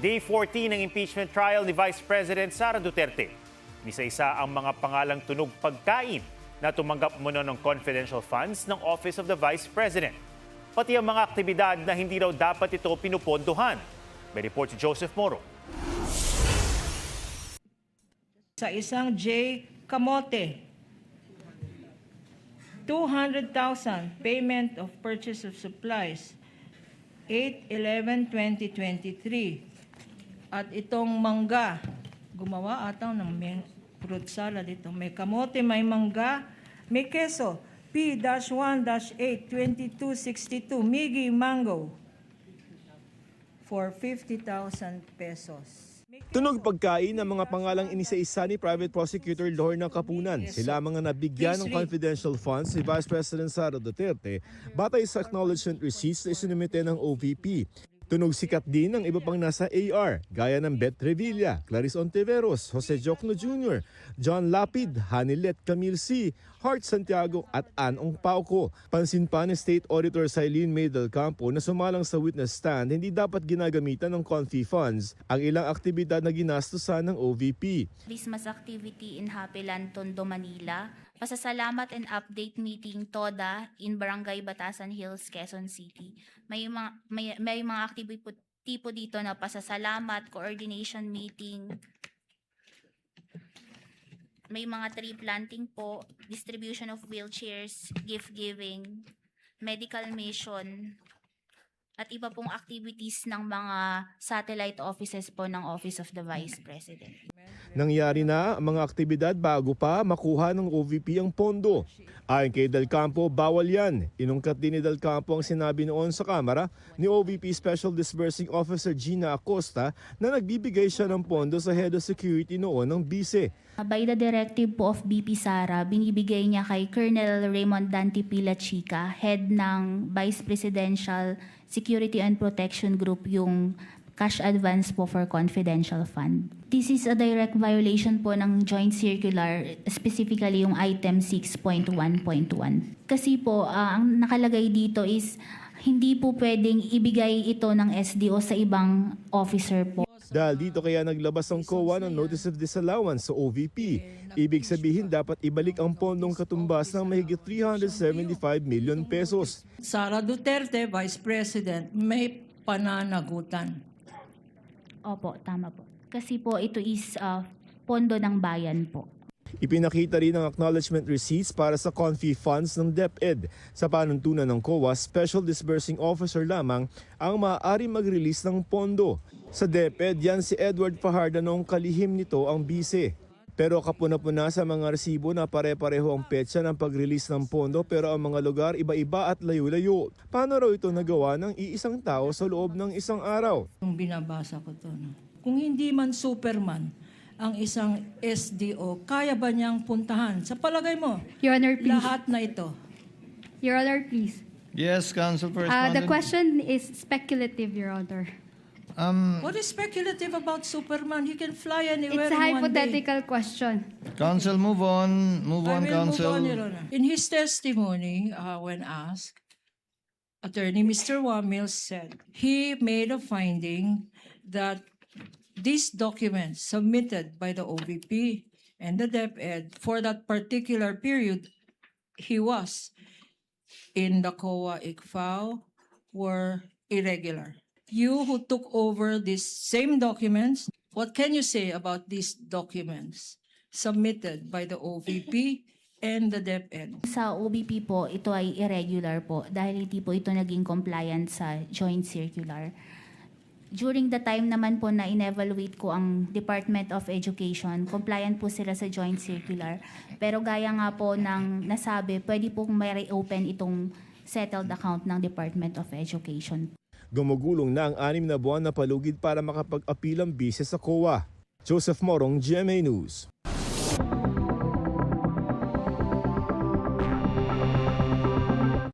Day 14 ng impeachment trial ni Vice President Sara Duterte. Isa-isa ang mga pangalang tunog pagkain na tumanggap muna ng confidential funds ng Office of the Vice President. Pati ang mga aktibidad na hindi raw dapat ito pinupondohan. May report si Joseph Moro. Sa isang J. Camote, 200,000 payment of purchase of supplies, 8/11/2023. At itong mangga, gumawa ata ng fruit salad ito. May kamote, may mangga, may keso. P-1-8-2262, Miggy Mango, for 50,000 pesos. Tunog pagkain ang mga pangalang inisa-isa ni Private Prosecutor Lorna Capunan. Sila mga nabigyan ng confidential funds si Vice President Sara Duterte batay sa acknowledgement receipts na isinumite ng OVP. Tunog sikat din ang iba pang nasa AR, gaya ng Bet Revilla, Clarice Ontiveros, Jose Jocno Jr., John Lapid, Hanilet Camille C., Hart Santiago at Ann Ong Pauco. Pansin pa ni State Auditor Cylene May del Campo na sumalang sa witness stand hindi dapat ginagamitan ng confi funds ang ilang aktibidad na ginastusan ng OVP. Christmas activity in Happyland, Tondo, Manila. Pasasalamat and update meeting TODA in Barangay Batasan Hills, Quezon City. May mga activity po dito na pasasalamat, coordination meeting. May mga tree planting po, distribution of wheelchairs, gift giving, medical mission, at iba pong activities ng mga satellite offices po ng Office of the Vice President. Nangyari na ang mga aktibidad bago pa makuha ng OVP ang pondo. Ayon kay Del Campo, bawal yan. Inungkat din ni Del Campo ang sinabi noon sa Kamara ni OVP Special Disbursing Officer Gina Acosta na nagbibigay siya ng pondo sa Head of Security noon ng bise. By the directive po of BP Sara, binibigay niya kay Colonel Raymond Dante Pila Chica, head ng Vice Presidential Security and Protection Group, yung cash advance po for confidential fund. This is a direct violation po ng joint circular, specifically yung item 6.1.1. Kasi po, ang nakalagay dito is hindi po pwedeng ibigay ito ng SDO sa ibang officer po. Dahil dito kaya naglabas ang COA ng Notice of Disallowance sa OVP. Ibig sabihin dapat ibalik ang pondong katumbas ng mahigit 375 million pesos. Sara Duterte, Vice President, may pananagutan. Opo, tama po. Kasi po ito is pondo ng bayan po. Ipinakita rin ang acknowledgement receipts para sa confi funds ng DepEd. Sa panuntunan ng COA, Special Disbursing Officer lamang ang maaari mag-release ng pondo. Sa DepEd, yan si Edward Fajardo noong kalihim nito ang bise. Pero kapuna-puna sa mga resibo na pare-pareho ang petsa ng pag-release ng pondo pero ang mga lugar iba-iba at layo-layo. Paano raw ito nagawa ng iisang tao sa loob ng isang araw? Kung binabasa ko to, no? Kung hindi man Superman ang isang SDO, kaya ba niyang puntahan? Sa palagay mo, Your Honor, please. lahat na ito. Your Honor, please. Yes, Council Correspondent. The question is speculative, Your Honor. What is speculative about Superman? He can fly anywhere It's a in one day. hypothetical question. Council, move on. Move I on, will move Council. on, Your Honor. In his testimony, when asked, Attorney Mr. Wamil said he made a finding that these documents submitted by the OVP and the DepEd for that particular period he was in the COA-ICFAO were irregular. You who took over these same documents, what can you say about these documents submitted by the OVP and the DepEd? Sa OBP po, ito ay irregular po dahil hindi po ito naging compliant sa joint circular. During the time naman po na in-evaluate ko ang Department of Education, compliant po sila sa joint circular. Pero gaya nga po ng nasabi, pwede po may reopen itong settled account ng Department of Education. Gumugulong na ang 6 na buwan na palugid para makapag-apil ang bise sa COA. Joseph Morong, GMA News.